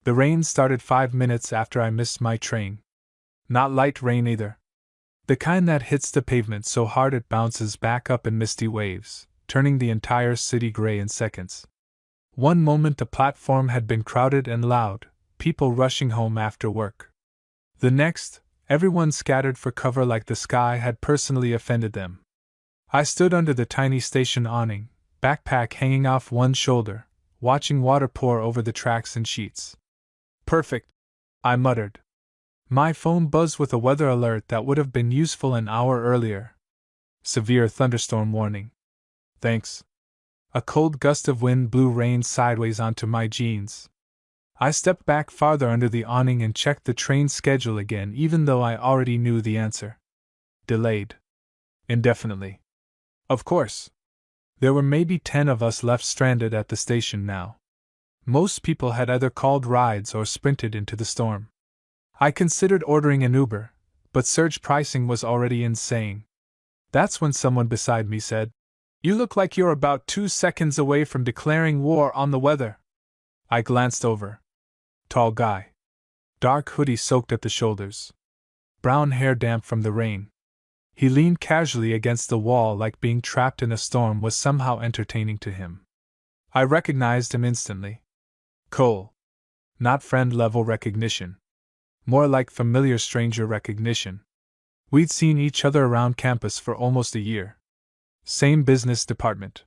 The rain started 5 minutes after I missed my train. Not light rain either. The kind that hits the pavement so hard it bounces back up in misty waves, turning the entire city gray in seconds. One moment the platform had been crowded and loud, people rushing home after work. The next, everyone scattered for cover like the sky had personally offended them. I stood under the tiny station awning, backpack hanging off one shoulder, watching water pour over the tracks in sheets. Perfect, I muttered. My phone buzzed with a weather alert that would have been useful an hour earlier. Severe thunderstorm warning. Thanks. A cold gust of wind blew rain sideways onto my jeans. I stepped back farther under the awning and checked the train schedule again, even though I already knew the answer. Delayed. Indefinitely. Of course. There were maybe 10 of us left stranded at the station now. Most people had either called rides or sprinted into the storm. I considered ordering an Uber, but surge pricing was already insane. That's when someone beside me said, "You look like you're about 2 seconds away from declaring war on the weather." I glanced over. Tall guy. Dark hoodie soaked at the shoulders. Brown hair damp from the rain. He leaned casually against the wall like being trapped in a storm was somehow entertaining to him. I recognized him instantly. Cole. Not friend-level recognition. More like familiar stranger recognition. We'd seen each other around campus for almost a year. Same business department.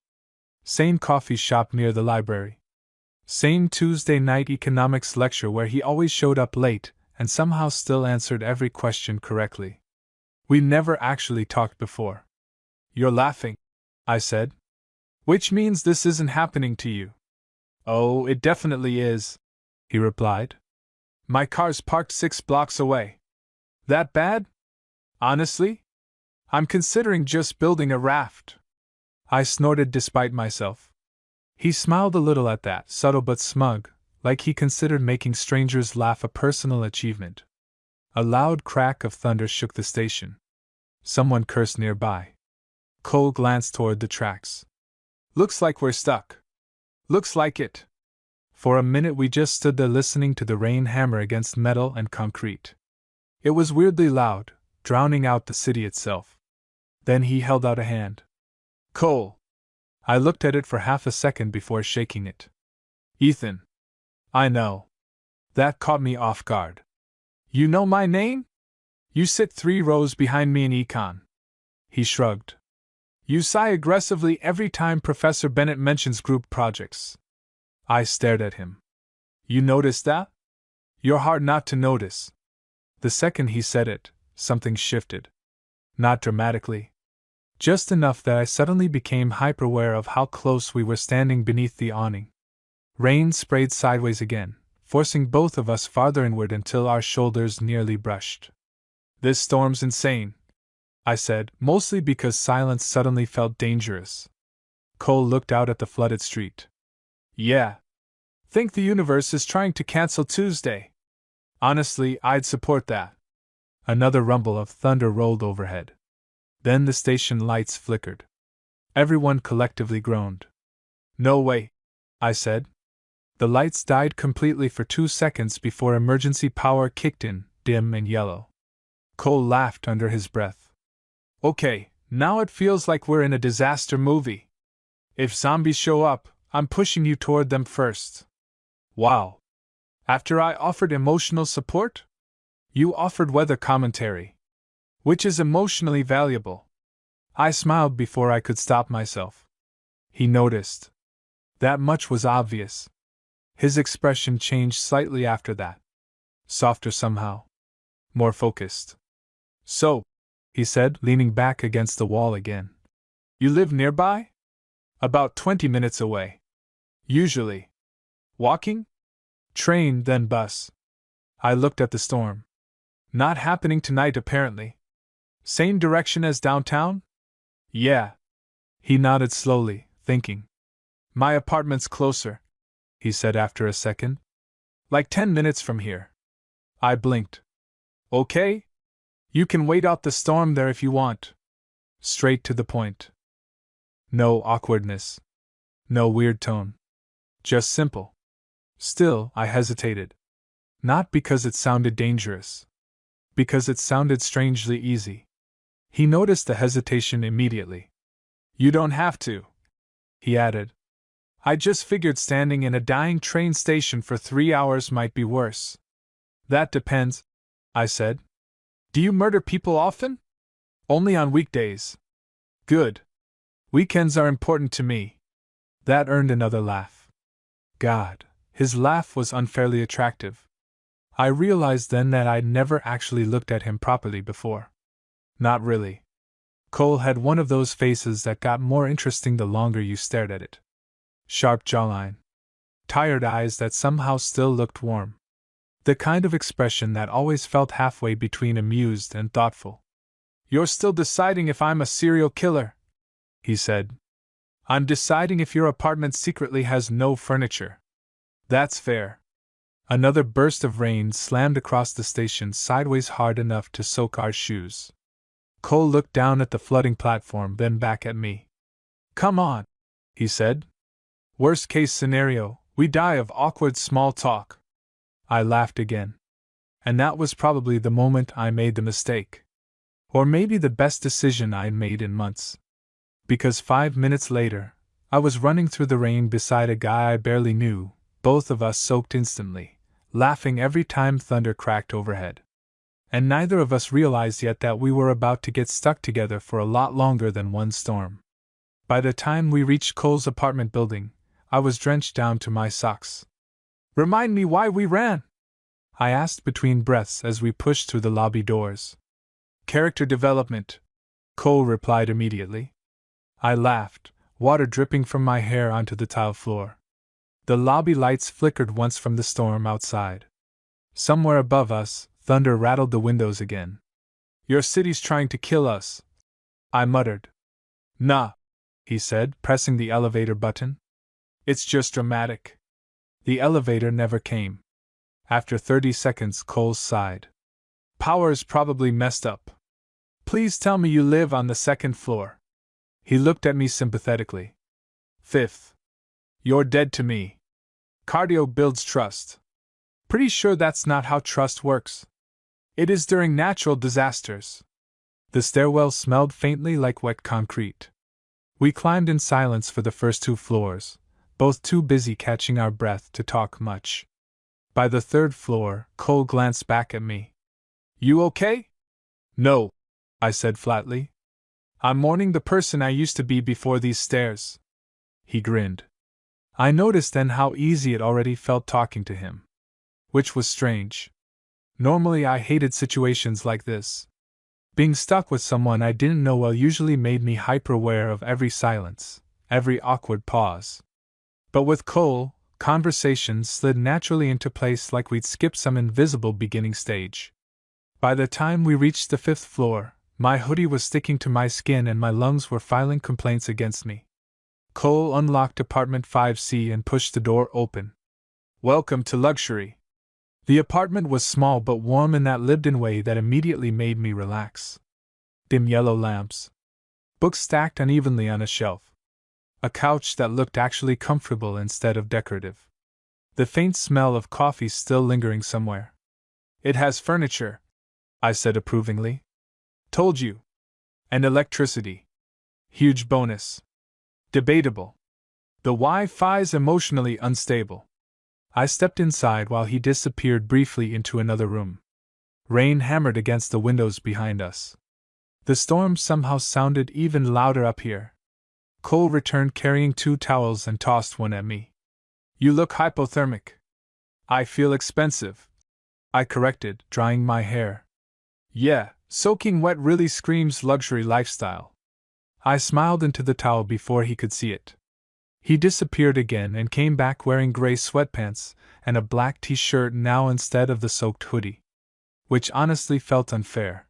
Same coffee shop near the library. Same Tuesday night economics lecture where he always showed up late and somehow still answered every question correctly. We never actually talked before. "You're laughing," I said. "Which means this isn't happening to you." "Oh, it definitely is," he replied. "My car's parked 6 blocks away." "That bad?" "Honestly? I'm considering just building a raft." I snorted despite myself. He smiled a little at that, subtle but smug, like he considered making strangers laugh a personal achievement. A loud crack of thunder shook the station. Someone cursed nearby. Cole glanced toward the tracks. "Looks like we're stuck." "Looks like it." For a minute we just stood there listening to the rain hammer against metal and concrete. It was weirdly loud, drowning out the city itself. Then he held out a hand. "Cole." I looked at it for half a second before shaking it. "Ethan." "I know." That caught me off guard. "You know my name? You sit 3 rows behind me in econ." He shrugged. "You sigh aggressively every time Professor Bennett mentions group projects." I stared at him. "You noticed that?" "You're hard not to notice." The second he said it, something shifted. Not dramatically. Just enough that I suddenly became hyper-aware of how close we were standing beneath the awning. Rain sprayed sideways again, forcing both of us farther inward until our shoulders nearly brushed. "This storm's insane," I said, mostly because silence suddenly felt dangerous. Cole looked out at the flooded street. "Yeah. Think the universe is trying to cancel Tuesday. Honestly, I'd support that." Another rumble of thunder rolled overhead. Then the station lights flickered. Everyone collectively groaned. "No way," I said. The lights died completely for 2 seconds before emergency power kicked in, dim and yellow. Cole laughed under his breath. "Okay, now it feels like we're in a disaster movie. If zombies show up, I'm pushing you toward them first." "Wow. After I offered emotional support? You offered weather commentary. Which is emotionally valuable." I smiled before I could stop myself. He noticed. That much was obvious. His expression changed slightly after that. Softer somehow. More focused. "So," he said, leaning back against the wall again. "You live nearby?" "About 20 minutes away. Usually." "Walking?" "Train, then bus." I looked at the storm. "Not happening tonight, apparently." "Same direction as downtown?" "Yeah." He nodded slowly, thinking. "My apartment's closer," he said after a second. "Like 10 minutes from here." I blinked. "Okay. You can wait out the storm there if you want." Straight to the point. No awkwardness. No weird tone. Just simple. Still, I hesitated. Not because it sounded dangerous. Because it sounded strangely easy. He noticed the hesitation immediately. You don't have to, he added. I just figured standing in a dying train station for 3 hours might be worse. That depends, I said. Do you murder people often? Only on weekdays. Good. Weekends are important to me. That earned another laugh. God, his laugh was unfairly attractive. I realized then that I'd never actually looked at him properly before. Not really. Cole had one of those faces that got more interesting the longer you stared at it. Sharp jawline. Tired eyes that somehow still looked warm. The kind of expression that always felt halfway between amused and thoughtful. You're still deciding if I'm a serial killer, he said. I'm deciding if your apartment secretly has no furniture. That's fair. Another burst of rain slammed across the station sideways hard enough to soak our shoes. Cole looked down at the flooding platform, then back at me. Come on, he said. Worst case scenario, we die of awkward small talk. I laughed again. And that was probably the moment I made the mistake. Or maybe the best decision I'd made in months. Because 5 minutes later, I was running through the rain beside a guy I barely knew, both of us soaked instantly, laughing every time thunder cracked overhead. And neither of us realized yet that we were about to get stuck together for a lot longer than one storm. By the time we reached Cole's apartment building, I was drenched down to my socks. Remind me why we ran? I asked between breaths as we pushed through the lobby doors. Character development, Cole replied immediately. I laughed, water dripping from my hair onto the tile floor. The lobby lights flickered once from the storm outside. Somewhere above us, thunder rattled the windows again. Your city's trying to kill us, I muttered. Nah, he said, pressing the elevator button. It's just dramatic. The elevator never came. After 30 seconds, Cole sighed. Power's probably messed up. Please tell me you live on the 2nd floor. He looked at me sympathetically. 5th. You're dead to me. Cardio builds trust. Pretty sure that's not how trust works. It is during natural disasters. The stairwell smelled faintly like wet concrete. We climbed in silence for the first 2 floors, both too busy catching our breath to talk much. By the 3rd floor, Cole glanced back at me. You okay? No, I said flatly. I'm mourning the person I used to be before these stairs. He grinned. I noticed then how easy it already felt talking to him. Which was strange. Normally I hated situations like this. Being stuck with someone I didn't know well usually made me hyper-aware of every silence, every awkward pause. But with Cole, conversations slid naturally into place like we'd skipped some invisible beginning stage. By the time we reached the 5th floor, my hoodie was sticking to my skin and my lungs were filing complaints against me. Cole unlocked apartment 5C and pushed the door open. Welcome to luxury. The apartment was small but warm in that lived-in way that immediately made me relax. Dim yellow lamps. Books stacked unevenly on a shelf. A couch that looked actually comfortable instead of decorative. The faint smell of coffee still lingering somewhere. It has furniture, I said approvingly. Told you. And electricity. Huge bonus. Debatable. The Wi-Fi's emotionally unstable. I stepped inside while he disappeared briefly into another room. Rain hammered against the windows behind us. The storm somehow sounded even louder up here. Cole returned carrying 2 towels and tossed one at me. You look hypothermic. I feel expensive, I corrected, drying my hair. Yeah, soaking wet really screams luxury lifestyle. I smiled into the towel before he could see it. He disappeared again and came back wearing gray sweatpants and a black t-shirt now instead of the soaked hoodie. Which honestly felt unfair.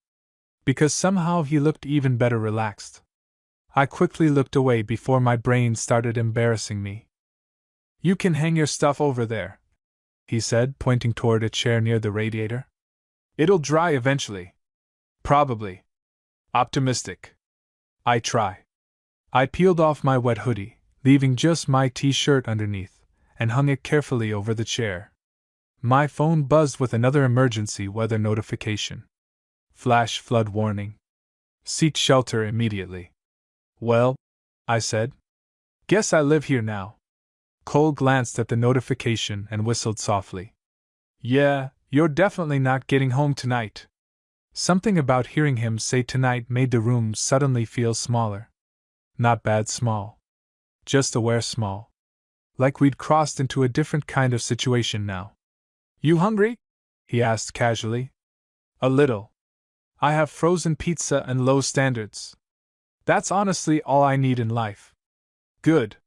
Because somehow he looked even better relaxed. I quickly looked away before my brain started embarrassing me. You can hang your stuff over there, he said, pointing toward a chair near the radiator. It'll dry eventually. Probably. Optimistic. I try. I peeled off my wet hoodie, leaving just my t-shirt underneath, and hung it carefully over the chair. My phone buzzed with another emergency weather notification. Flash flood warning. Seek shelter immediately. Well, I said. Guess I live here now. Cole glanced at the notification and whistled softly. Yeah, you're definitely not getting home tonight. Something about hearing him say tonight made the room suddenly feel smaller. Not bad small. Just aware small. Like we'd crossed into a different kind of situation now. You hungry? He asked casually. A little. I have frozen pizza and low standards. That's honestly all I need in life. Good.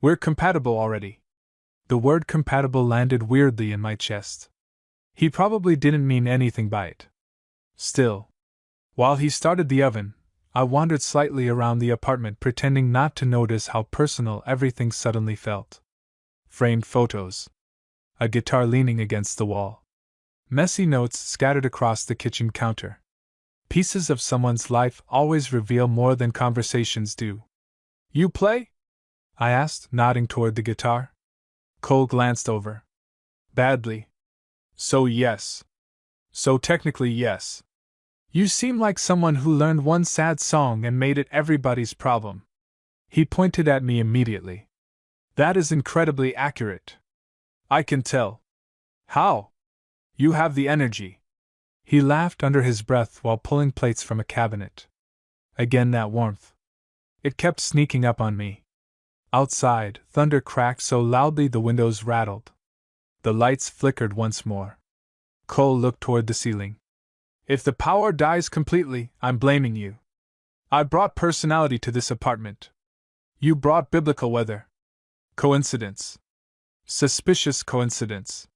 We're compatible already. The word compatible landed weirdly in my chest. He probably didn't mean anything by it. Still. While he started the oven, I wandered slightly around the apartment pretending not to notice how personal everything suddenly felt. Framed photos. A guitar leaning against the wall. Messy notes scattered across the kitchen counter. Pieces of someone's life always reveal more than conversations do. You play? I asked, nodding toward the guitar. Cole glanced over. Badly. So yes. So technically yes. You seem like someone who learned one sad song and made it everybody's problem. He pointed at me immediately. That is incredibly accurate. I can tell. How? You have the energy. He laughed under his breath while pulling plates from a cabinet. Again that warmth. It kept sneaking up on me. Outside, thunder cracked so loudly the windows rattled. The lights flickered once more. Cole looked toward the ceiling. If the power dies completely, I'm blaming you. I brought personality to this apartment. You brought biblical weather. Coincidence. Suspicious coincidence.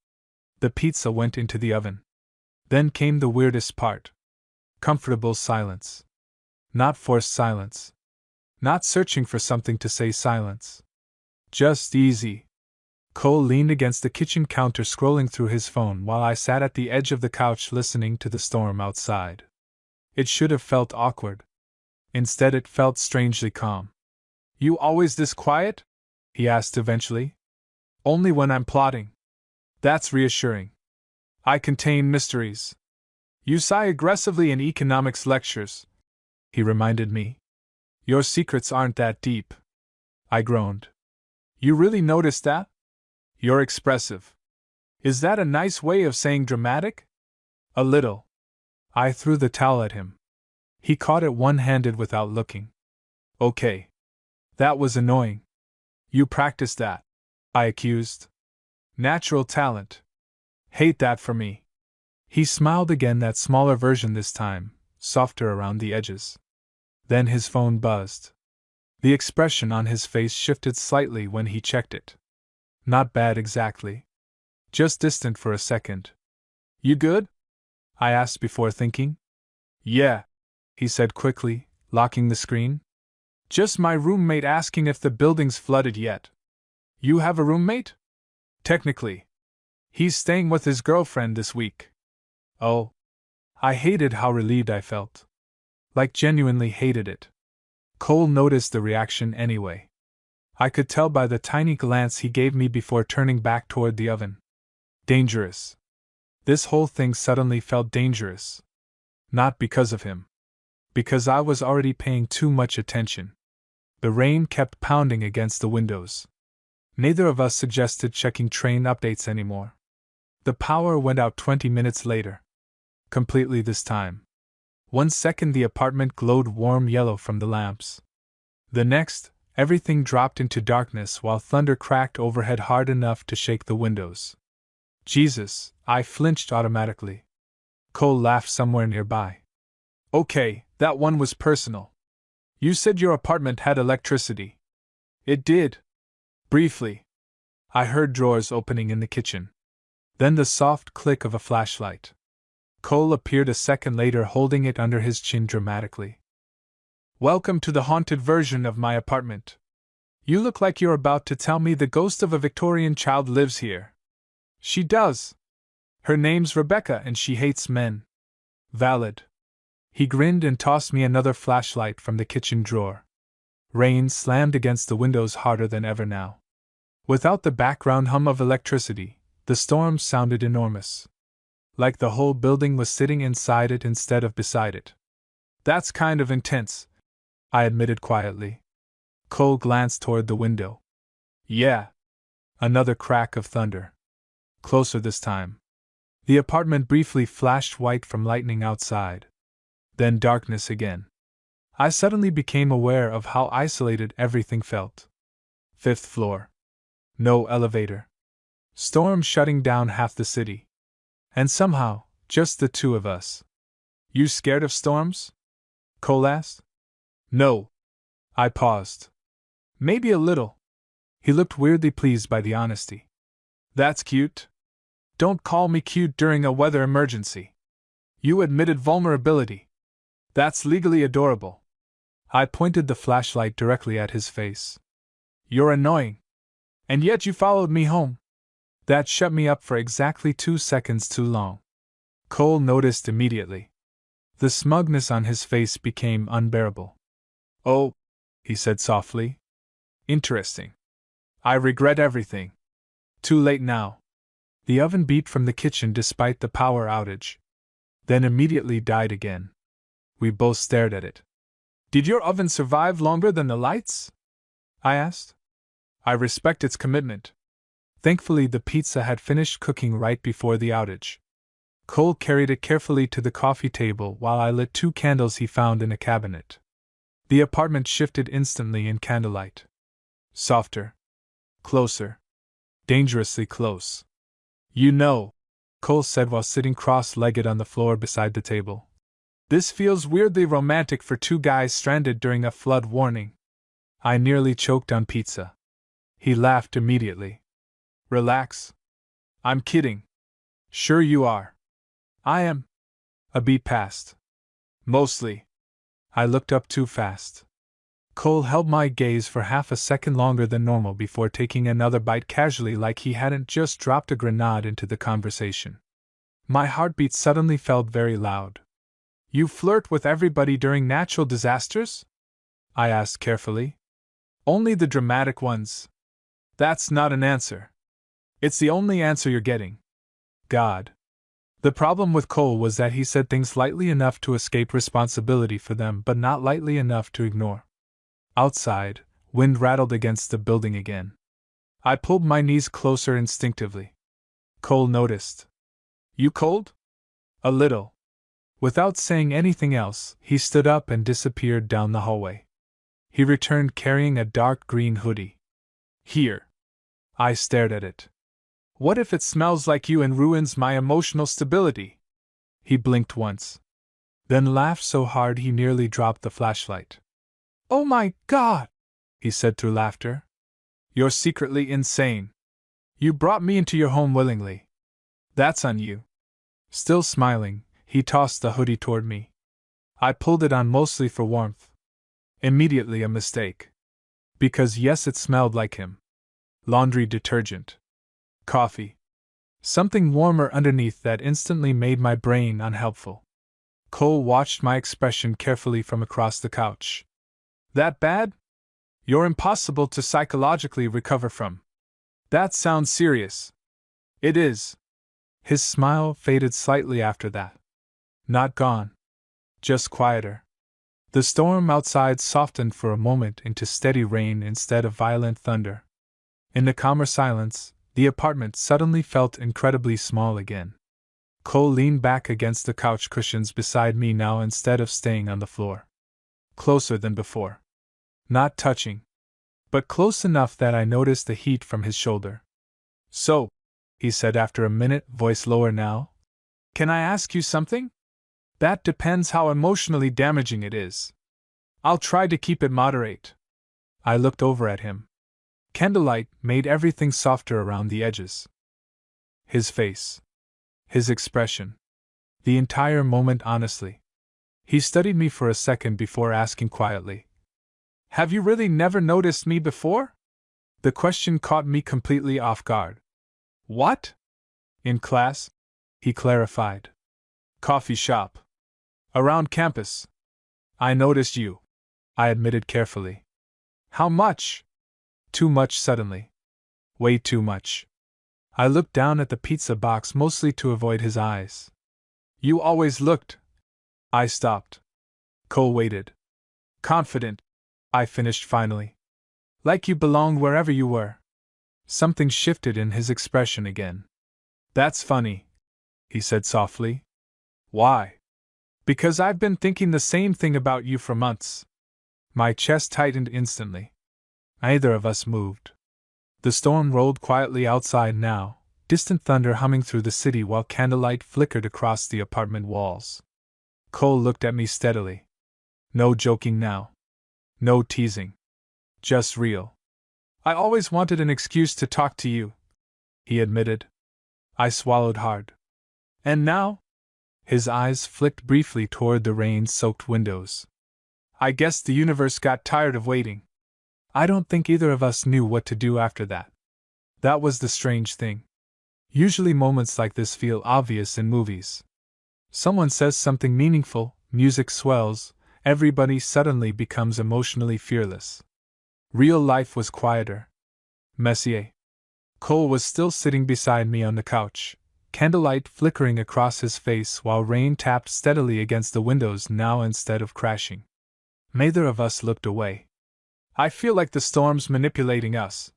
The pizza went into the oven. Then came the weirdest part. Comfortable silence. Not forced silence. Not searching for something to say silence. Just easy. Cole leaned against the kitchen counter scrolling through his phone while I sat at the edge of the couch listening to the storm outside. It should have felt awkward. Instead it felt strangely calm. You always this quiet? He asked eventually. Only when I'm plotting. That's reassuring. I contain mysteries. You sigh aggressively in economics lectures, he reminded me. Your secrets aren't that deep. I groaned. You really noticed that? You're expressive. Is that a nice way of saying dramatic? A little. I threw the towel at him. He caught it one-handed without looking. Okay. That was annoying. You practiced that, I accused. Natural talent. Hate that for me. He smiled again, that smaller version this time, softer around the edges. Then his phone buzzed. The expression on his face shifted slightly when he checked it. Not bad exactly. Just distant for a second. You good? I asked before thinking. Yeah, he said quickly, locking the screen. Just my roommate asking if the building's flooded yet. You have a roommate? Technically. He's staying with his girlfriend this week. Oh. I hated how relieved I felt. Like genuinely hated it. Cole noticed the reaction anyway. I could tell by the tiny glance he gave me before turning back toward the oven. Dangerous. This whole thing suddenly felt dangerous. Not because of him. Because I was already paying too much attention. The rain kept pounding against the windows. Neither of us suggested checking train updates anymore. The power went out 20 minutes later. Completely this time. 1 second the apartment glowed warm yellow from the lamps. The next, everything dropped into darkness while thunder cracked overhead hard enough to shake the windows. Jesus, I flinched automatically. Cole laughed somewhere nearby. Okay, that one was personal. You said your apartment had electricity. It did. Briefly. I heard drawers opening in the kitchen. Then the soft click of a flashlight. Cole appeared a second later holding it under his chin dramatically. Welcome to the haunted version of my apartment. You look like you're about to tell me the ghost of a Victorian child lives here. She does. Her name's Rebecca and she hates men. Valid. He grinned and tossed me another flashlight from the kitchen drawer. Rain slammed against the windows harder than ever now. Without the background hum of electricity, The storm sounded enormous. Like the whole building was sitting inside it instead of beside it. That's kind of intense, I admitted quietly. Cole glanced toward the window. Yeah. Another crack of thunder. Closer this time. The apartment briefly flashed white from lightning outside. Then darkness again. I suddenly became aware of how isolated everything felt. 5th floor. No elevator. Storm shutting down half the city. And somehow, just the two of us. You scared of storms? Cole asked. No. I paused. Maybe a little. He looked weirdly pleased by the honesty. That's cute. Don't call me cute during a weather emergency. You admitted vulnerability. That's legally adorable. I pointed the flashlight directly at his face. You're annoying. And yet you followed me home. That shut me up for exactly 2 seconds too long. Cole noticed immediately. The smugness on his face became unbearable. Oh, he said softly. Interesting. I regret everything. Too late now. The oven beeped from the kitchen despite the power outage. Then immediately died again. We both stared at it. Did your oven survive longer than the lights? I asked. I respect its commitment. Thankfully, the pizza had finished cooking right before the outage. Cole carried it carefully to the coffee table while I lit 2 candles he found in a cabinet. The apartment shifted instantly in candlelight. Softer. Closer. Dangerously close. You know, Cole said while sitting cross-legged on the floor beside the table. This feels weirdly romantic for 2 guys stranded during a flood warning. I nearly choked on pizza. He laughed immediately. Relax. I'm kidding. Sure you are. I am. A beat passed. Mostly. I looked up too fast. Cole held my gaze for half a second longer than normal before taking another bite casually like he hadn't just dropped a grenade into the conversation. My heartbeat suddenly felt very loud. You flirt with everybody during natural disasters? I asked carefully. Only the dramatic ones. That's not an answer. It's the only answer you're getting. God. The problem with Cole was that he said things lightly enough to escape responsibility for them but not lightly enough to ignore. Outside, wind rattled against the building again. I pulled my knees closer instinctively. Cole noticed. You cold? A little. Without saying anything else, he stood up and disappeared down the hallway. He returned carrying a dark green hoodie. Here. I stared at it. What if it smells like you and ruins my emotional stability? He blinked once. Then laughed so hard he nearly dropped the flashlight. Oh my God! He said through laughter. You're secretly insane. You brought me into your home willingly. That's on you. Still smiling, he tossed the hoodie toward me. I pulled it on mostly for warmth. Immediately a mistake. Because yes, it smelled like him. Laundry detergent. Coffee. Something warmer underneath that instantly made my brain unhelpful. Cole watched my expression carefully from across the couch. That bad? You're impossible to psychologically recover from. That sounds serious. It is. His smile faded slightly after that. Not gone. Just quieter. The storm outside softened for a moment into steady rain instead of violent thunder. In the calmer silence, the apartment suddenly felt incredibly small again. Cole leaned back against the couch cushions beside me now instead of staying on the floor. Closer than before. Not touching. But close enough that I noticed the heat from his shoulder. So, he said after a minute, voice lower now. Can I ask you something? That depends how emotionally damaging it is. I'll try to keep it moderate. I looked over at him. Candlelight made everything softer around the edges. His face. His expression. The entire moment honestly. He studied me for a second before asking quietly. Have you really never noticed me before? The question caught me completely off guard. What? In class? He clarified. Coffee shop. Around campus. I noticed you. I admitted carefully. How much? Too much suddenly. Way too much. I looked down at the pizza box mostly to avoid his eyes. You always looked. I stopped. Cole waited. Confident, I finished finally. Like you belonged wherever you were. Something shifted in his expression again. That's funny, he said softly. Why? Because I've been thinking the same thing about you for months. My chest tightened instantly. Neither of us moved. The storm rolled quietly outside now, distant thunder humming through the city while candlelight flickered across the apartment walls. Cole looked at me steadily. No joking now. No teasing. Just real. I always wanted an excuse to talk to you, he admitted. I swallowed hard. And now? His eyes flicked briefly toward the rain-soaked windows. I guess the universe got tired of waiting. I don't think either of us knew what to do after that. That was the strange thing. Usually moments like this feel obvious in movies. Someone says something meaningful, music swells, everybody suddenly becomes emotionally fearless. Real life was quieter. Messier. Cole was still sitting beside me on the couch, candlelight flickering across his face while rain tapped steadily against the windows now instead of crashing. Neither of us looked away. I feel like the storm's manipulating us,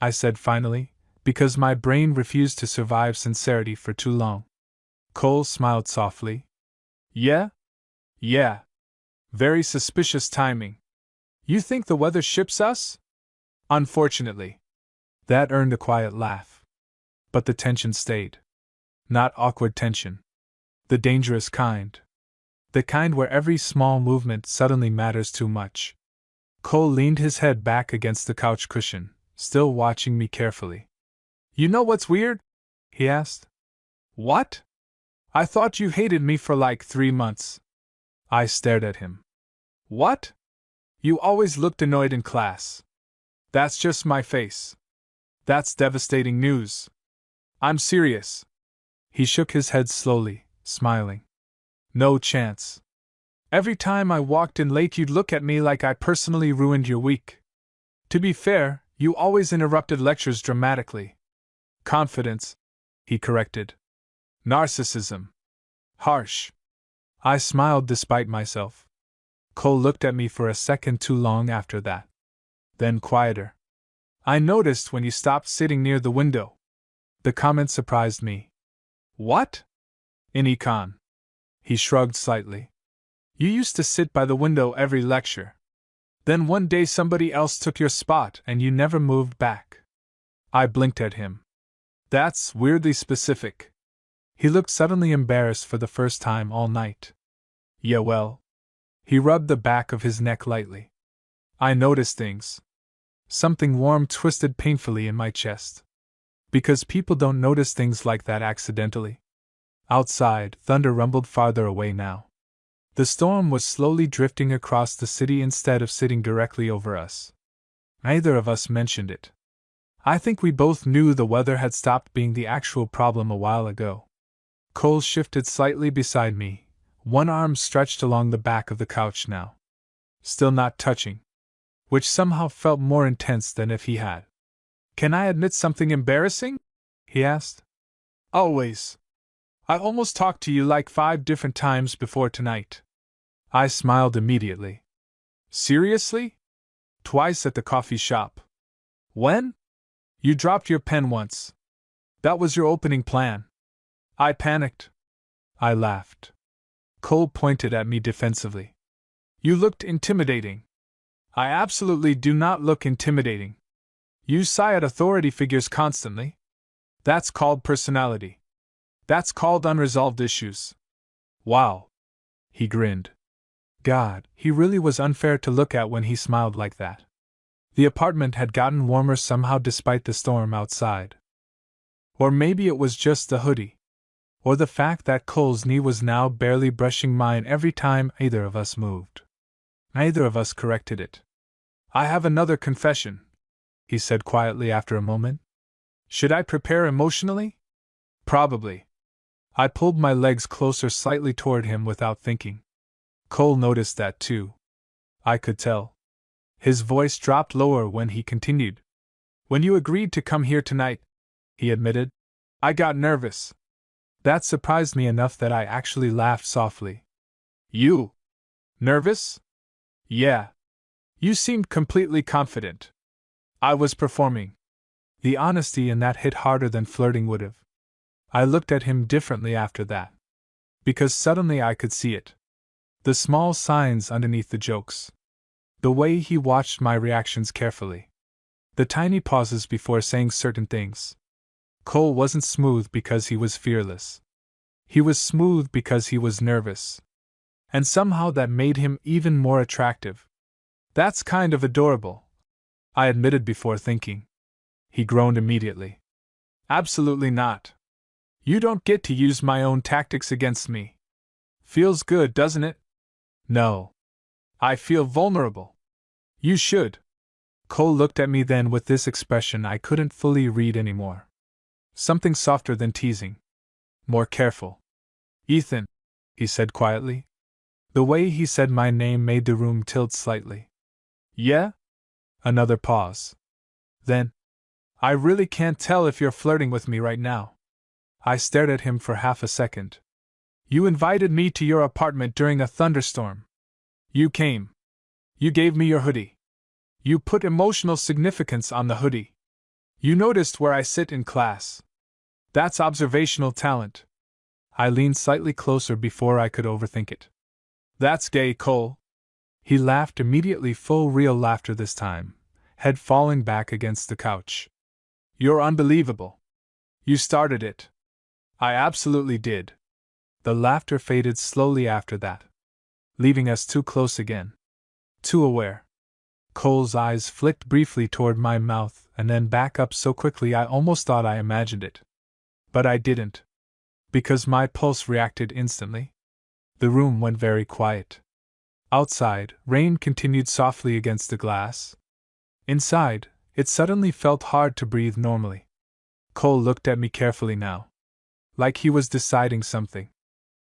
I said finally, because my brain refused to survive sincerity for too long. Cole smiled softly. Yeah? Yeah. Very suspicious timing. You think the weather ships us? Unfortunately. That earned a quiet laugh. But the tension stayed. Not awkward tension. The dangerous kind. The kind where every small movement suddenly matters too much. Cole leaned his head back against the couch cushion, still watching me carefully. You know what's weird? He asked. What? I thought you hated me for like 3 months. I stared at him. What? You always looked annoyed in class. That's just my face. That's devastating news. I'm serious. He shook his head slowly, smiling. No chance. Every time I walked in late, you'd look at me like I personally ruined your week. To be fair, you always interrupted lectures dramatically. Confidence, he corrected. Narcissism. Harsh. I smiled despite myself. Cole looked at me for a second too long after that. Then quieter. I noticed when you stopped sitting near the window. The comment surprised me. What? In econ. He shrugged slightly. You used to sit by the window every lecture. Then one day somebody else took your spot and you never moved back. I blinked at him. That's weirdly specific. He looked suddenly embarrassed for the first time all night. Yeah, well. He rubbed the back of his neck lightly. I noticed things. Something warm twisted painfully in my chest. Because people don't notice things like that accidentally. Outside, thunder rumbled farther away now. The storm was slowly drifting across the city instead of sitting directly over us. Neither of us mentioned it. I think we both knew the weather had stopped being the actual problem a while ago. Cole shifted slightly beside me, one arm stretched along the back of the couch now. Still not touching. Which somehow felt more intense than if he had. Can I admit something embarrassing? He asked. Always. I almost talked to you like 5 different times before tonight. I smiled immediately. Seriously? Twice at the coffee shop. When? You dropped your pen once. That was your opening plan. I panicked. I laughed. Cole pointed at me defensively. You looked intimidating. I absolutely do not look intimidating. You sigh at authority figures constantly. That's called personality. That's called unresolved issues. Wow. He grinned. God, he really was unfair to look at when he smiled like that. The apartment had gotten warmer somehow despite the storm outside. Or maybe it was just the hoodie. Or the fact that Cole's knee was now barely brushing mine every time either of us moved. Neither of us corrected it. I have another confession, he said quietly after a moment. Should I prepare emotionally? Probably. I pulled my legs closer slightly toward him without thinking. Cole noticed that too. I could tell. His voice dropped lower when he continued. When you agreed to come here tonight, he admitted. I got nervous. That surprised me enough that I actually laughed softly. You? Nervous? Yeah. You seemed completely confident. I was performing. The honesty in that hit harder than flirting would have. I looked at him differently after that. Because suddenly I could see it. The small signs underneath the jokes. The way he watched my reactions carefully. The tiny pauses before saying certain things. Cole wasn't smooth because he was fearless. He was smooth because he was nervous. And somehow that made him even more attractive. That's kind of adorable, I admitted before thinking. He groaned immediately. Absolutely not. You don't get to use my own tactics against me. Feels good, doesn't it? No. I feel vulnerable. You should. Cole looked at me then with this expression I couldn't fully read anymore. Something softer than teasing. More careful. Ethan, he said quietly. The way he said my name made the room tilt slightly. Yeah? Another pause. Then, I really can't tell if you're flirting with me right now. I stared at him for half a second. You invited me to your apartment during a thunderstorm. You came. You gave me your hoodie. You put emotional significance on the hoodie. You noticed where I sit in class. That's observational talent. I leaned slightly closer before I could overthink it. That's gay, Cole. He laughed immediately, full real laughter this time, head falling back against the couch. You're unbelievable. You started it. I absolutely did. The laughter faded slowly after that, leaving us too close again. Too aware. Cole's eyes flicked briefly toward my mouth and then back up so quickly I almost thought I imagined it. But I didn't. Because my pulse reacted instantly. The room went very quiet. Outside, rain continued softly against the glass. Inside, it suddenly felt hard to breathe normally. Cole looked at me carefully now. Like he was deciding something.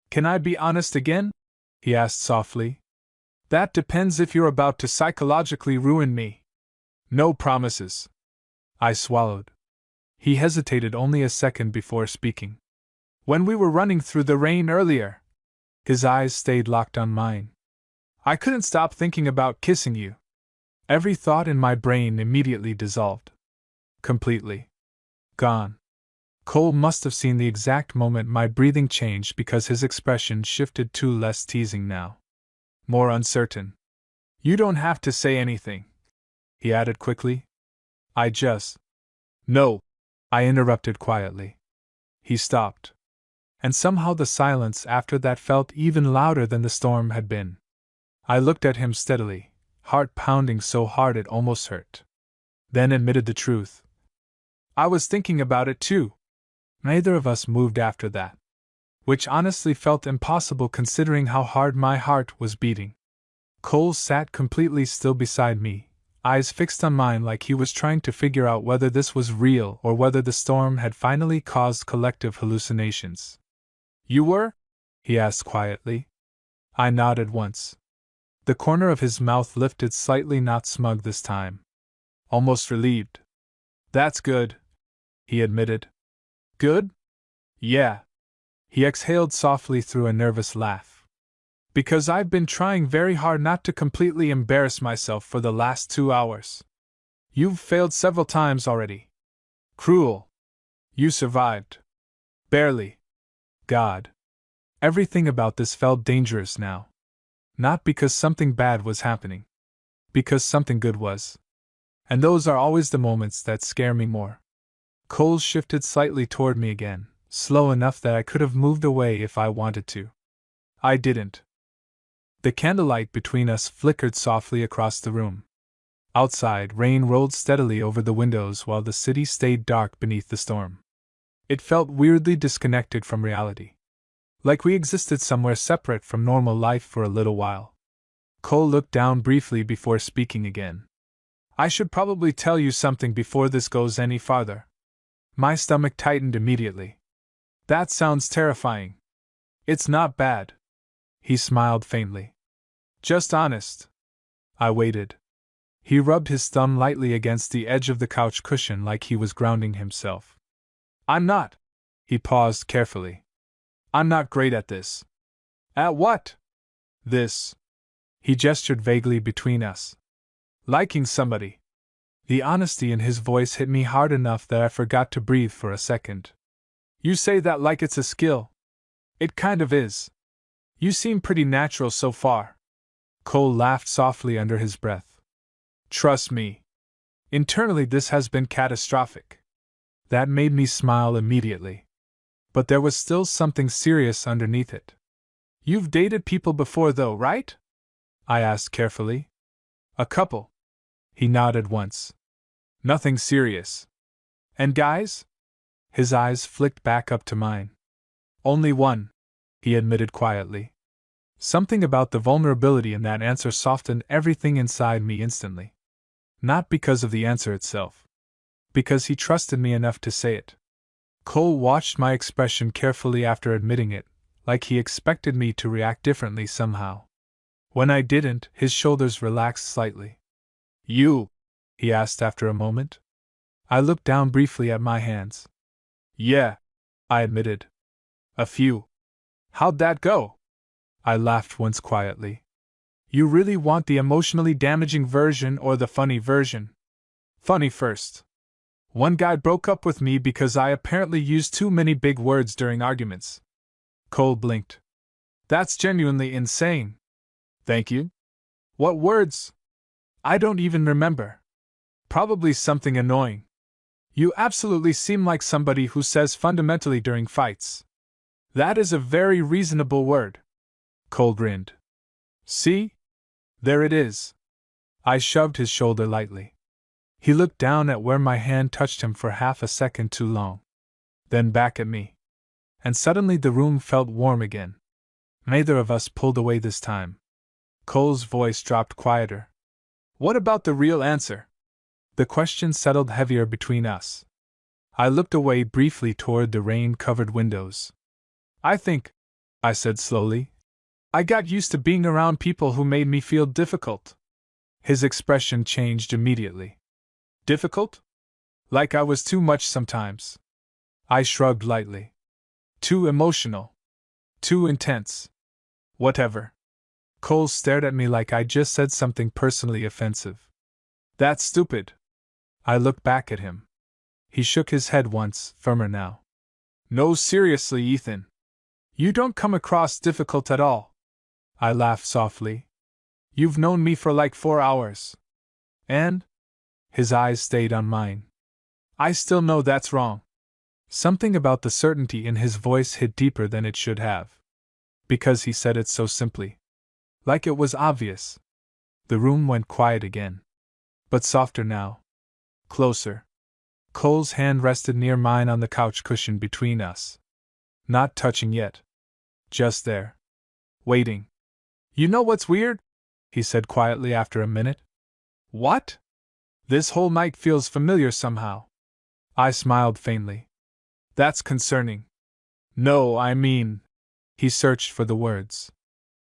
Can I be honest again? He asked softly. That depends if you're about to psychologically ruin me. No promises. I swallowed. He hesitated only a second before speaking. When we were running through the rain earlier. His eyes stayed locked on mine. I couldn't stop thinking about kissing you. Every thought in my brain immediately dissolved. Completely. Gone. Cole must have seen the exact moment my breathing changed because his expression shifted to less teasing now. More uncertain. You don't have to say anything, he added quickly. I just. No, I interrupted quietly. He stopped. And somehow the silence after that felt even louder than the storm had been. I looked at him steadily, heart pounding so hard it almost hurt. Then admitted the truth. I was thinking about it too. Neither of us moved after that. Which honestly felt impossible considering how hard my heart was beating. Cole sat completely still beside me, eyes fixed on mine like he was trying to figure out whether this was real or whether the storm had finally caused collective hallucinations. You were? He asked quietly. I nodded once. The corner of his mouth lifted slightly, not smug this time. Almost relieved. That's good, he admitted. Good? Yeah. He exhaled softly through a nervous laugh. Because I've been trying very hard not to completely embarrass myself for the last 2 hours. You've failed several times already. Cruel. You survived. Barely. God. Everything about this felt dangerous now. Not because something bad was happening. Because something good was. And those are always the moments that scare me more. Cole shifted slightly toward me again, slow enough that I could have moved away if I wanted to. I didn't. The candlelight between us flickered softly across the room. Outside, rain rolled steadily over the windows while the city stayed dark beneath the storm. It felt weirdly disconnected from reality. Like we existed somewhere separate from normal life for a little while. Cole looked down briefly before speaking again. I should probably tell you something before this goes any farther. My stomach tightened immediately. That sounds terrifying. It's not bad. He smiled faintly. Just honest. I waited. He rubbed his thumb lightly against the edge of the couch cushion like he was grounding himself. I'm not. He paused carefully. I'm not great at this. At what? This. He gestured vaguely between us. Liking somebody. The honesty in his voice hit me hard enough that I forgot to breathe for a second. You say that like it's a skill. It kind of is. You seem pretty natural so far. Cole laughed softly under his breath. Trust me. Internally, this has been catastrophic. That made me smile immediately. But there was still something serious underneath it. You've dated people before, though, right? I asked carefully. A couple. He nodded once. Nothing serious. And guys? His eyes flicked back up to mine. Only one, he admitted quietly. Something about the vulnerability in that answer softened everything inside me instantly. Not because of the answer itself. Because he trusted me enough to say it. Cole watched my expression carefully after admitting it, like he expected me to react differently somehow. When I didn't, his shoulders relaxed slightly. You? He asked after a moment. I looked down briefly at my hands. Yeah, I admitted. A few. How'd that go? I laughed once quietly. You really want the emotionally damaging version or the funny version? Funny first. One guy broke up with me because I apparently used too many big words during arguments. Cole blinked. That's genuinely insane. Thank you. What words? I don't even remember. Probably something annoying. You absolutely seem like somebody who says fundamentally during fights. That is a very reasonable word. Cole grinned. See? There it is. I shoved his shoulder lightly. He looked down at where my hand touched him for half a second too long. Then back at me. And suddenly the room felt warm again. Neither of us pulled away this time. Cole's voice dropped quieter. What about the real answer? The question settled heavier between us. I looked away briefly toward the rain-covered windows. I think, I said slowly, I got used to being around people who made me feel difficult. His expression changed immediately. Difficult? Like I was too much sometimes. I shrugged lightly. Too emotional. Too intense. Whatever. Cole stared at me like I just said something personally offensive. That's stupid. I looked back at him. He shook his head once, firmer now. No, seriously, Ethan. You don't come across difficult at all. I laughed softly. You've known me for like 4 hours. And? His eyes stayed on mine. I still know that's wrong. Something about the certainty in his voice hit deeper than it should have. Because he said it so simply. Like it was obvious. The room went quiet again. But softer now. Closer. Cole's hand rested near mine on the couch cushion between us. Not touching yet. Just there. Waiting. You know what's weird? He said quietly after a minute. What? This whole night feels familiar somehow. I smiled faintly. That's concerning. No, I mean... He searched for the words.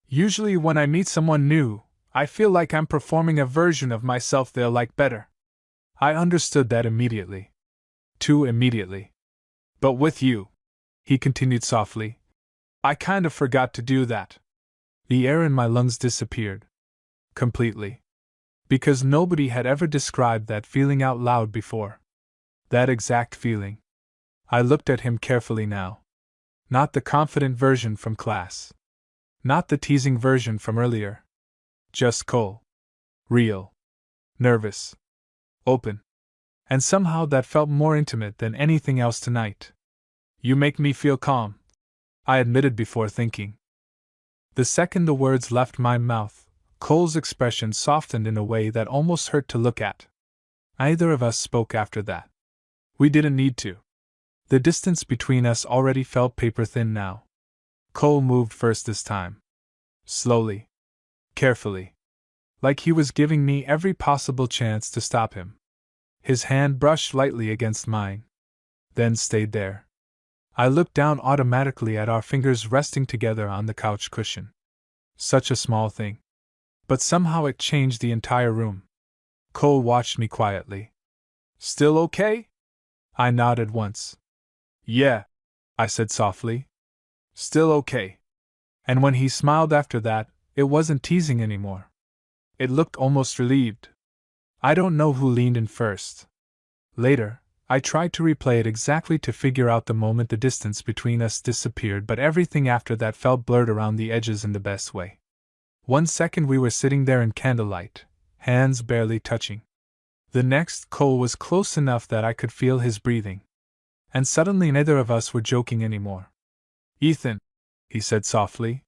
Usually when I meet someone new, I feel like I'm performing a version of myself they'll like better. I understood that immediately. Too immediately. But with you, he continued softly, I kind of forgot to do that. The air in my lungs disappeared. Completely. Because nobody had ever described that feeling out loud before. That exact feeling. I looked at him carefully now. Not the confident version from class. Not the teasing version from earlier. Just Cole. Real. Nervous. Open. And somehow that felt more intimate than anything else tonight. You make me feel calm, I admitted before thinking. The second the words left my mouth, Cole's expression softened in a way that almost hurt to look at. Neither of us spoke after that. We didn't need to. The distance between us already felt paper-thin now. Cole moved first this time. Slowly. Carefully. Like he was giving me every possible chance to stop him. His hand brushed lightly against mine. Then stayed there. I looked down automatically at our fingers resting together on the couch cushion. Such a small thing. But somehow it changed the entire room. Cole watched me quietly. Still okay? I nodded once. Yeah, I said softly. Still okay. And when he smiled after that, it wasn't teasing anymore. It looked almost relieved. I don't know who leaned in first. Later, I tried to replay it exactly to figure out the moment the distance between us disappeared, but everything after that felt blurred around the edges in the best way. 1 second we were sitting there in candlelight, hands barely touching. The next, Cole was close enough that I could feel his breathing. And suddenly neither of us were joking anymore. Ethan, he said softly.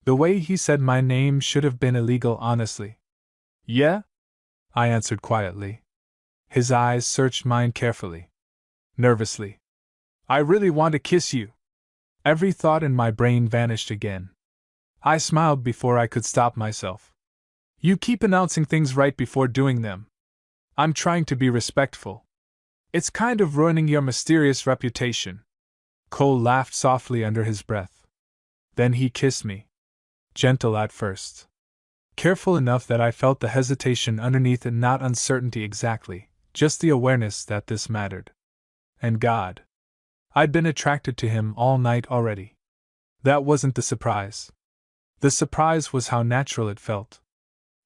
The way he said my name should have been illegal, honestly. Yeah? I answered quietly. His eyes searched mine carefully. Nervously. I really want to kiss you. Every thought in my brain vanished again. I smiled before I could stop myself. You keep announcing things right before doing them. I'm trying to be respectful. It's kind of ruining your mysterious reputation. Cole laughed softly under his breath. Then he kissed me. Gentle at first. Careful enough that I felt the hesitation underneath it, not uncertainty exactly, just the awareness that this mattered. And God. I'd been attracted to him all night already. That wasn't the surprise. The surprise was how natural it felt.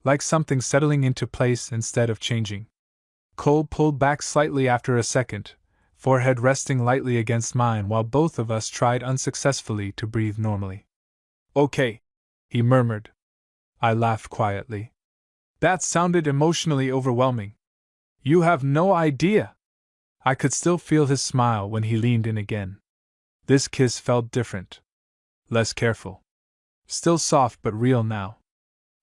Like something settling into place instead of changing. Cole pulled back slightly after a second, forehead resting lightly against mine while both of us tried unsuccessfully to breathe normally. Okay, he murmured. I laughed quietly. That sounded emotionally overwhelming. You have no idea. I could still feel his smile when he leaned in again. This kiss felt different. Less careful. Still soft but real now.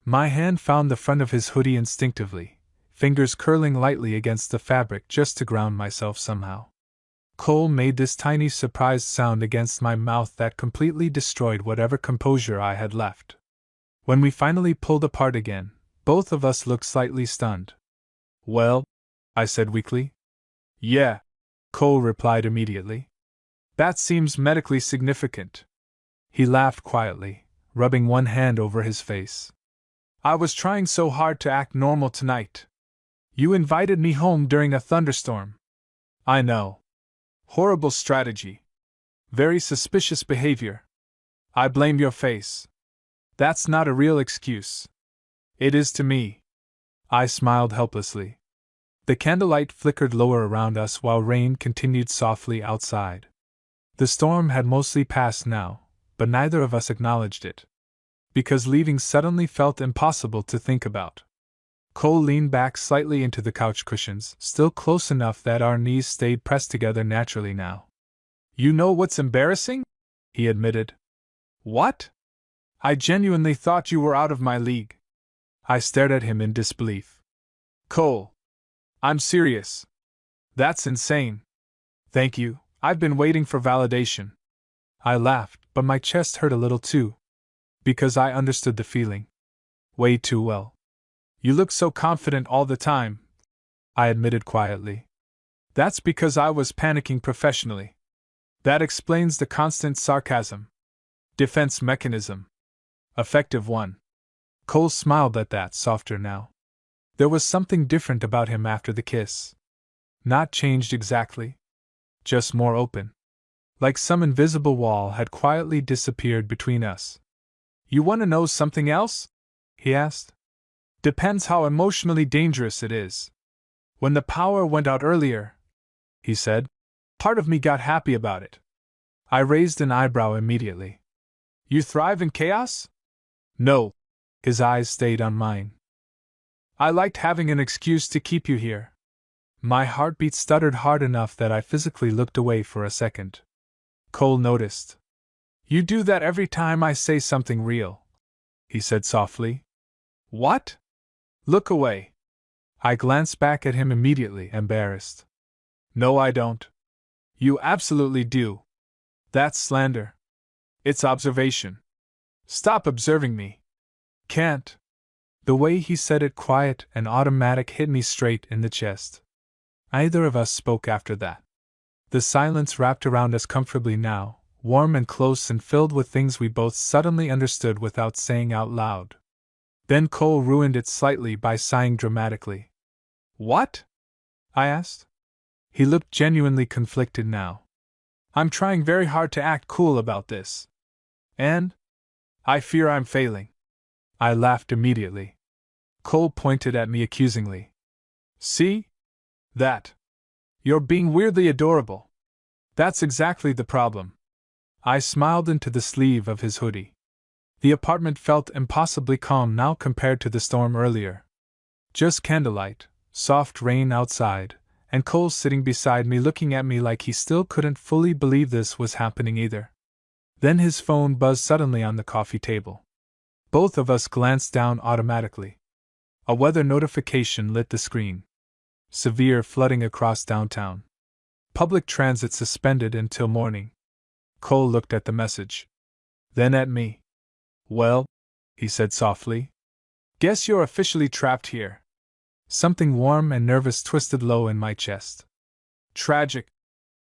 My hand found the front of his hoodie instinctively, fingers curling lightly against the fabric just to ground myself somehow. Cole made this tiny surprised sound against my mouth that completely destroyed whatever composure I had left. When we finally pulled apart again, both of us looked slightly stunned. Well? I said weakly. Yeah, Cole replied immediately. That seems medically significant. He laughed quietly, rubbing one hand over his face. I was trying so hard to act normal tonight. You invited me home during a thunderstorm. I know. Horrible strategy. Very suspicious behavior. I blame your face. That's not a real excuse. It is to me. I smiled helplessly. The candlelight flickered lower around us while rain continued softly outside. The storm had mostly passed now, but neither of us acknowledged it. Because leaving suddenly felt impossible to think about. Cole leaned back slightly into the couch cushions, still close enough that our knees stayed pressed together naturally now. You know what's embarrassing? He admitted. What? I genuinely thought you were out of my league. I stared at him in disbelief. Cole. I'm serious. That's insane. Thank you, I've been waiting for validation. I laughed, but my chest hurt a little too. Because I understood the feeling. Way too well. You look so confident all the time, I admitted quietly. That's because I was panicking professionally. That explains the constant sarcasm. Defense mechanism. Effective one. Cole smiled at that, softer now. There was something different about him after the kiss. Not changed exactly. Just more open. Like some invisible wall had quietly disappeared between us. You want to know something else? He asked. Depends how emotionally dangerous it is. When the power went out earlier, he said, part of me got happy about it. I raised an eyebrow immediately. You thrive in chaos? No. His eyes stayed on mine. I liked having an excuse to keep you here. My heartbeat stuttered hard enough that I physically looked away for a second. Cole noticed. You do that every time I say something real, he said softly. What? Look away. I glanced back at him immediately, embarrassed. No, I don't. You absolutely do. That's slander. It's observation. Stop observing me. Can't. The way he said it, quiet and automatic, hit me straight in the chest. Neither of us spoke after that. The silence wrapped around us comfortably now, warm and close and filled with things we both suddenly understood without saying out loud. Then Cole ruined it slightly by sighing dramatically. What? I asked. He looked genuinely conflicted now. I'm trying very hard to act cool about this. And? I fear I'm failing. I laughed immediately. Cole pointed at me accusingly. See? That. You're being weirdly adorable. That's exactly the problem. I smiled into the sleeve of his hoodie. The apartment felt impossibly calm now compared to the storm earlier. Just candlelight, soft rain outside, and Cole sitting beside me looking at me like he still couldn't fully believe this was happening either. Then his phone buzzed suddenly on the coffee table. Both of us glanced down automatically. A weather notification lit the screen. Severe flooding across downtown. Public transit suspended until morning. Cole looked at the message. Then at me. Well, he said softly. Guess you're officially trapped here. Something warm and nervous twisted low in my chest. Tragic,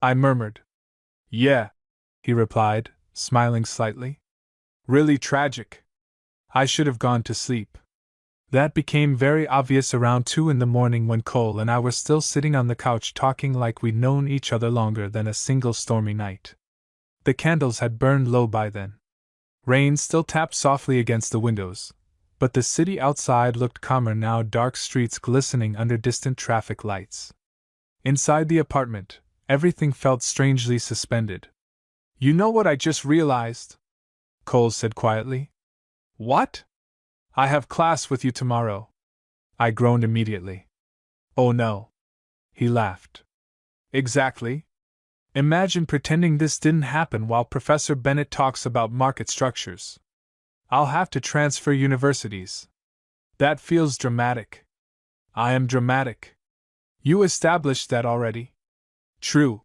I murmured. Yeah, he replied, smiling slightly. Really tragic. I should have gone to sleep. That became very obvious around 2 in the morning when Cole and I were still sitting on the couch talking like we'd known each other longer than a single stormy night. The candles had burned low by then. Rain still tapped softly against the windows, but the city outside looked calmer now, dark streets glistening under distant traffic lights. Inside the apartment, everything felt strangely suspended. You know what I just realized? Cole said quietly. What? I have class with you tomorrow. I groaned immediately. Oh no. He laughed. Exactly. Imagine pretending this didn't happen while Professor Bennett talks about market structures. I'll have to transfer universities. That feels dramatic. I am dramatic. You established that already. True.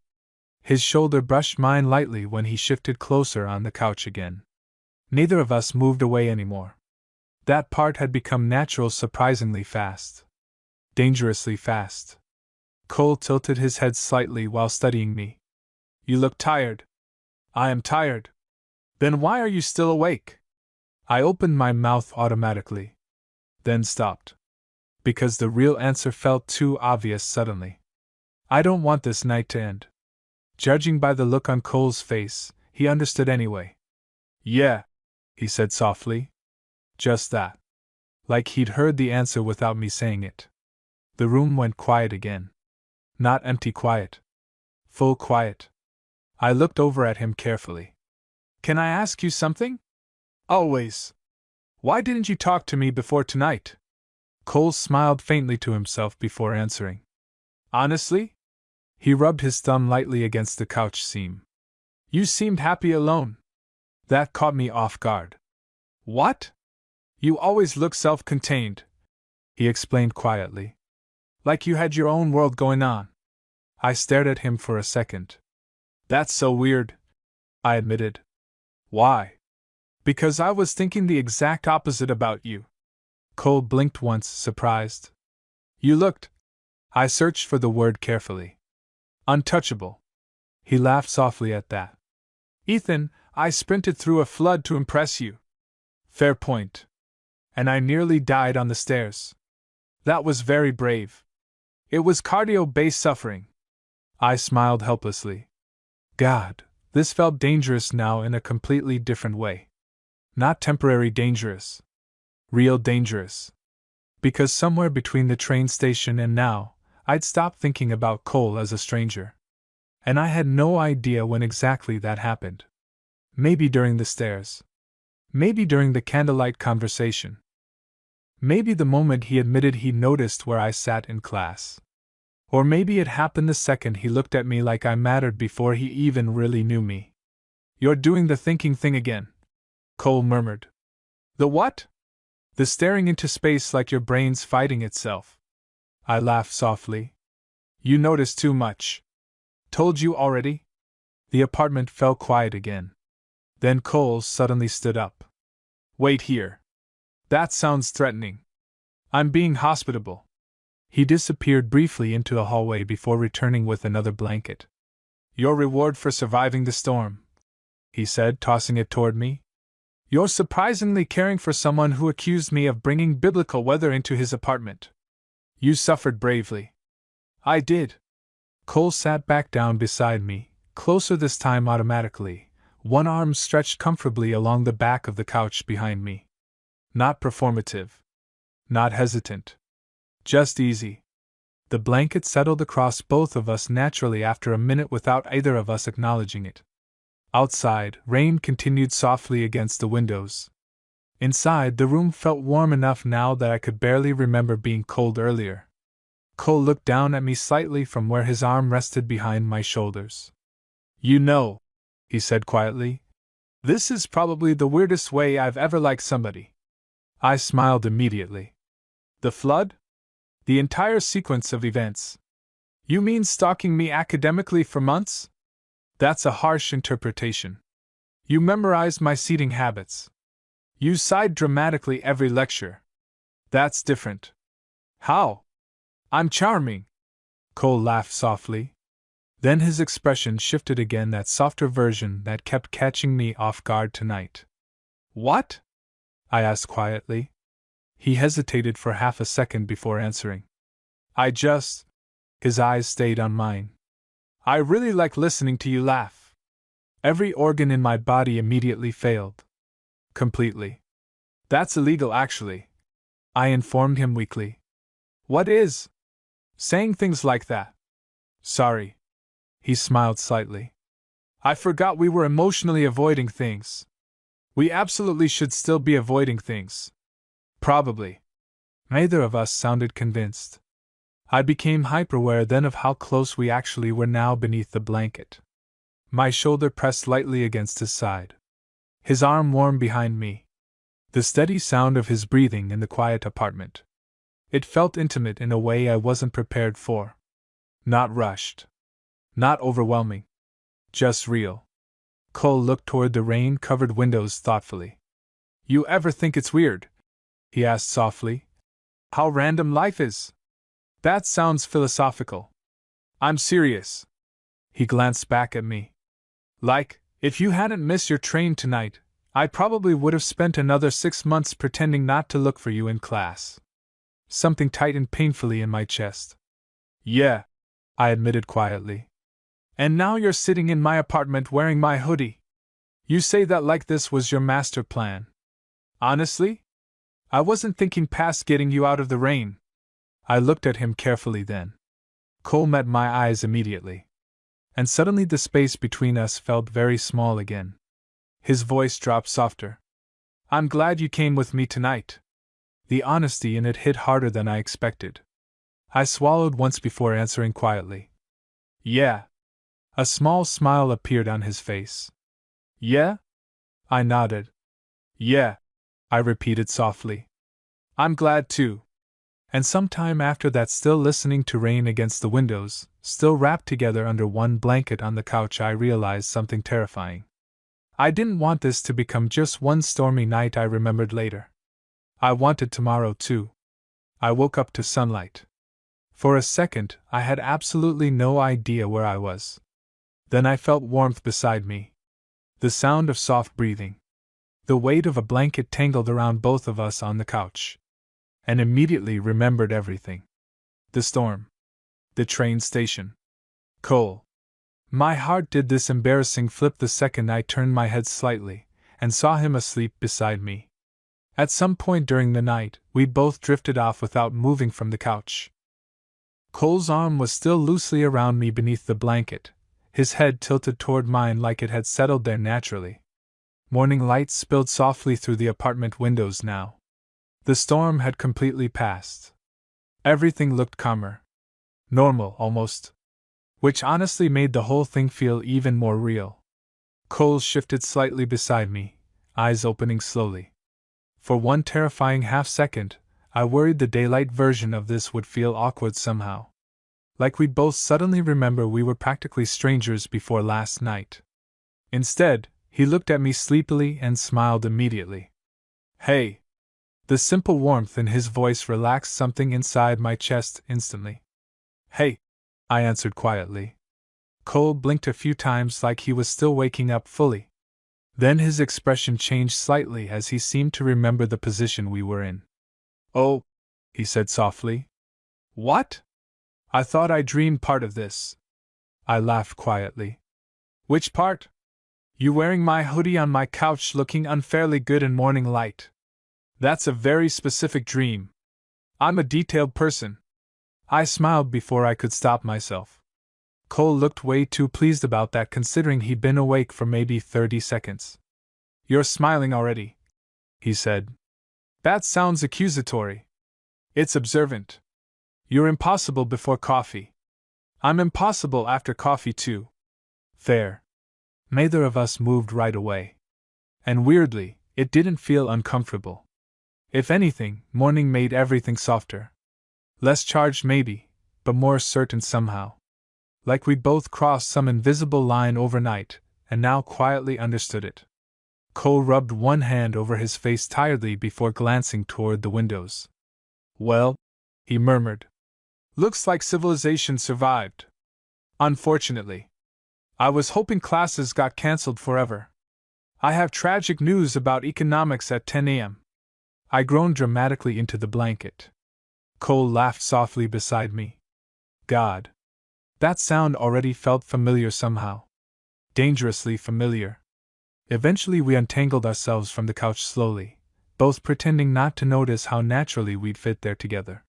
His shoulder brushed mine lightly when he shifted closer on the couch again. Neither of us moved away anymore. That part had become natural surprisingly fast. Dangerously fast. Cole tilted his head slightly while studying me. You look tired. I am tired. Then why are you still awake? I opened my mouth automatically. Then stopped. Because the real answer felt too obvious suddenly. I don't want this night to end. Judging by the look on Cole's face, he understood anyway. Yeah, he said softly. Just that. Like he'd heard the answer without me saying it. The room went quiet again. Not empty quiet. Full quiet. I looked over at him carefully. Can I ask you something? Always. Why didn't you talk to me before tonight? Cole smiled faintly to himself before answering. Honestly? He rubbed his thumb lightly against the couch seam. You seemed happy alone. That caught me off guard. What? You always look self-contained, he explained quietly. Like you had your own world going on. I stared at him for a second. That's so weird, I admitted. Why? Because I was thinking the exact opposite about you. Cole blinked once, surprised. You looked. I searched for the word carefully. Untouchable. He laughed softly at that. Ethan, I sprinted through a flood to impress you. Fair point. And I nearly died on the stairs. That was very brave. It was cardio-based suffering. I smiled helplessly. God, this felt dangerous now in a completely different way. Not temporary dangerous. Real dangerous. Because somewhere between the train station and now, I'd stopped thinking about Cole as a stranger. And I had no idea when exactly that happened. Maybe during the stairs. Maybe during the candlelight conversation. Maybe the moment he admitted he noticed where I sat in class. Or maybe it happened the second he looked at me like I mattered before he even really knew me. You're doing the thinking thing again, Cole murmured. The what? The staring into space like your brain's fighting itself. I laughed softly. You notice too much. Told you already? The apartment fell quiet again. Then Cole suddenly stood up. Wait here. That sounds threatening. I'm being hospitable. He disappeared briefly into a hallway before returning with another blanket. Your reward for surviving the storm, he said, tossing it toward me. You're surprisingly caring for someone who accused me of bringing biblical weather into his apartment. You suffered bravely. I did. Cole sat back down beside me, closer this time automatically, one arm stretched comfortably along the back of the couch behind me. Not performative. Not hesitant. Just easy. The blanket settled across both of us naturally after a minute without either of us acknowledging it. Outside, rain continued softly against the windows. Inside, the room felt warm enough now that I could barely remember being cold earlier. Cole looked down at me slightly from where his arm rested behind my shoulders. "You know," he said quietly, "this is probably the weirdest way I've ever liked somebody." I smiled immediately. "The flood? The entire sequence of events? You mean stalking me academically for months? That's a harsh interpretation. You memorized my seating habits. You sighed dramatically every lecture. That's different." "How? I'm charming." Cole laughed softly. Then his expression shifted again, that softer version that kept catching me off guard tonight. "What?" I asked quietly. He hesitated for half a second before answering. His eyes stayed on mine. "I really like listening to you laugh." Every organ in my body immediately failed. Completely. "That's illegal, actually," I informed him weakly. "What is?" "Saying things like that." "Sorry." He smiled slightly. "I forgot we were emotionally avoiding things. We absolutely should still be avoiding things." "Probably." Neither of us sounded convinced. I became hyper-aware then of how close we actually were now beneath the blanket. My shoulder pressed lightly against his side. His arm warm behind me. The steady sound of his breathing in the quiet apartment. It felt intimate in a way I wasn't prepared for. Not rushed. Not overwhelming. Just real. Cole looked toward the rain-covered windows thoughtfully. "You ever think it's weird?" he asked softly. "How random life is?" "That sounds philosophical." "I'm serious." He glanced back at me. "Like, if you hadn't missed your train tonight, I probably would have spent another 6 months pretending not to look for you in class." Something tightened painfully in my chest. "Yeah," I admitted quietly. "And now you're sitting in my apartment wearing my hoodie. You say that like this was your master plan." "Honestly? I wasn't thinking past getting you out of the rain." I looked at him carefully then. Cole met my eyes immediately. And suddenly the space between us felt very small again. His voice dropped softer. "I'm glad you came with me tonight." The honesty in it hit harder than I expected. I swallowed once before answering quietly. "Yeah." A small smile appeared on his face. "Yeah?" I nodded. "Yeah," I repeated softly. "I'm glad too." And some time after that, still listening to rain against the windows, still wrapped together under one blanket on the couch, I realized something terrifying. I didn't want this to become just one stormy night, I remembered later. I wanted tomorrow too. I woke up to sunlight. For a second, I had absolutely no idea where I was. Then I felt warmth beside me. The sound of soft breathing. The weight of a blanket tangled around both of us on the couch. And immediately remembered everything. The storm. The train station. Cole. My heart did this embarrassing flip the second I turned my head slightly, and saw him asleep beside me. At some point during the night, we both drifted off without moving from the couch. Cole's arm was still loosely around me beneath the blanket, his head tilted toward mine like it had settled there naturally. Morning light spilled softly through the apartment windows now. The storm had completely passed. Everything looked calmer. Normal, almost. Which honestly made the whole thing feel even more real. Cole shifted slightly beside me, eyes opening slowly. For one terrifying half-second, I worried the daylight version of this would feel awkward somehow. Like we'd both suddenly remember we were practically strangers before last night. Instead, he looked at me sleepily and smiled immediately. "Hey!" The simple warmth in his voice relaxed something inside my chest instantly. "Hey!" I answered quietly. Cole blinked a few times like he was still waking up fully. Then his expression changed slightly as he seemed to remember the position we were in. "Oh," he said softly. "What? I thought I dreamed part of this." I laughed quietly. Which part? You wearing my hoodie on my couch looking unfairly good in morning light. That's a very specific dream. I'm a detailed person. I smiled before I could stop myself. Cole looked way too pleased about that considering he'd been awake for maybe 30 seconds. You're smiling already, he said. That sounds accusatory. It's observant. You're impossible before coffee. I'm impossible after coffee too. Fair. Neither of us moved right away. And weirdly, it didn't feel uncomfortable. If anything, morning made everything softer. Less charged maybe, but more certain somehow. Like we'd both crossed some invisible line overnight, and now quietly understood it. Cole rubbed one hand over his face tiredly before glancing toward the windows. Well, he murmured. Looks like civilization survived. Unfortunately. I was hoping classes got cancelled forever. I have tragic news about economics at 10 a.m. I groaned dramatically into the blanket. Cole laughed softly beside me. God. That sound already felt familiar somehow. Dangerously familiar. Eventually we untangled ourselves from the couch slowly, both pretending not to notice how naturally we'd fit there together.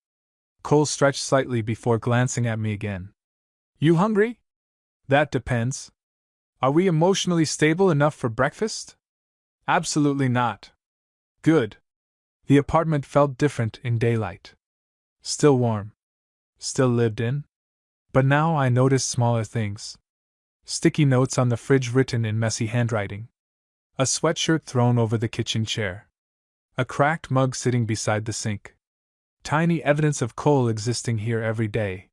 Cole stretched slightly before glancing at me again. You hungry? That depends. Are we emotionally stable enough for breakfast? Absolutely not. Good. The apartment felt different in daylight. Still warm. Still lived in. But now I noticed smaller things. Sticky notes on the fridge written in messy handwriting. A sweatshirt thrown over the kitchen chair. A cracked mug sitting beside the sink. Tiny evidence of Cole existing here every day.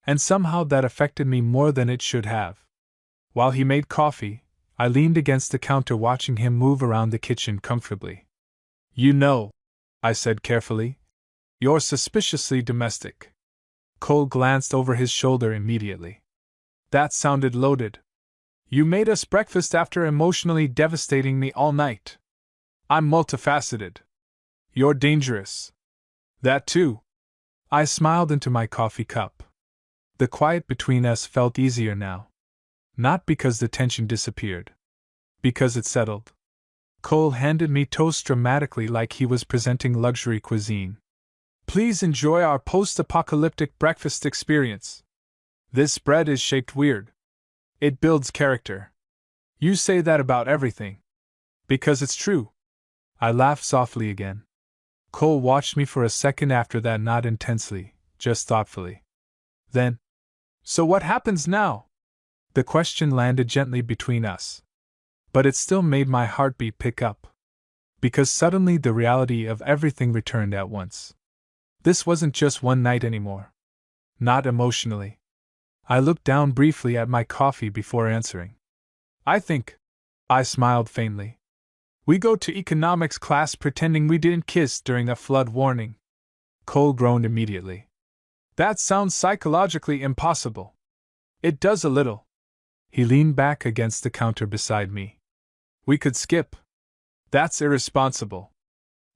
And somehow that affected me more than it should have. While he made coffee, I leaned against the counter watching him move around the kitchen comfortably. You know, I said carefully, you're suspiciously domestic. Cole glanced over his shoulder immediately. That sounded loaded. You made us breakfast after emotionally devastating me all night. I'm multifaceted. You're dangerous. That too. I smiled into my coffee cup. The quiet between us felt easier now. Not because the tension disappeared. Because it settled. Cole handed me toast dramatically like he was presenting luxury cuisine. Please enjoy our post-apocalyptic breakfast experience. This bread is shaped weird. It builds character. You say that about everything. Because it's true. I laughed softly again. Cole watched me for a second after that, not intensely, just thoughtfully. Then, so what happens now? The question landed gently between us. But it still made my heartbeat pick up. Because suddenly the reality of everything returned at once. This wasn't just one night anymore. Not emotionally. I looked down briefly at my coffee before answering. I think. I smiled faintly. We go to economics class pretending we didn't kiss during a flood warning. Cole groaned immediately. That sounds psychologically impossible. It does a little. He leaned back against the counter beside me. We could skip. That's irresponsible.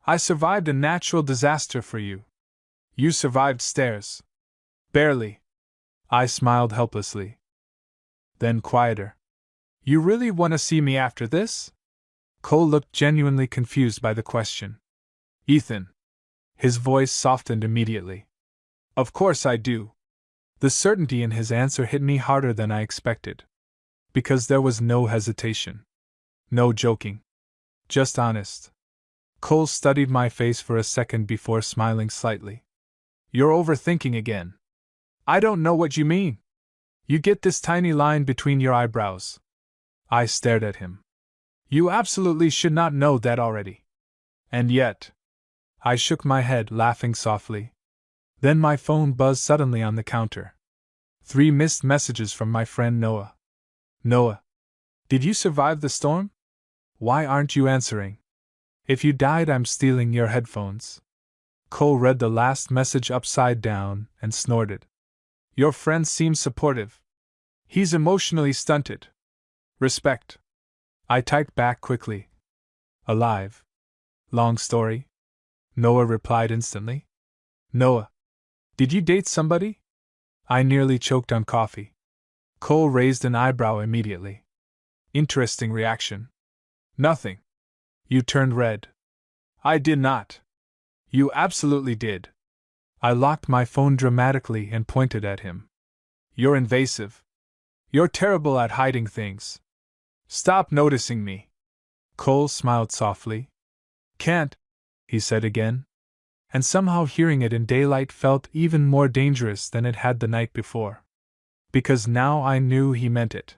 I survived a natural disaster for you. You survived stairs. Barely. I smiled helplessly. Then quieter. You really want to see me after this? Cole looked genuinely confused by the question. Ethan. His voice softened immediately. Of course I do. The certainty in his answer hit me harder than I expected. Because there was no hesitation. No joking. Just honest. Cole studied my face for a second before smiling slightly. You're overthinking again. I don't know what you mean. You get this tiny line between your eyebrows. I stared at him. You absolutely should not know that already. And yet. I shook my head, laughing softly. Then my phone buzzed suddenly on the counter. 3 missed messages from my friend Noah. Noah. Did you survive the storm? Why aren't you answering? If you died, I'm stealing your headphones. Cole read the last message upside down and snorted. Your friend seems supportive. He's emotionally stunted. Respect. I typed back quickly. Alive. Long story? Noah replied instantly. Noah. Did you date somebody? I nearly choked on coffee. Cole raised an eyebrow immediately. Interesting reaction. Nothing. You turned red. I did not. You absolutely did. I locked my phone dramatically and pointed at him. You're invasive. You're terrible at hiding things. Stop noticing me. Cole smiled softly. Can't, he said again. And somehow hearing it in daylight felt even more dangerous than it had the night before. Because now I knew he meant it.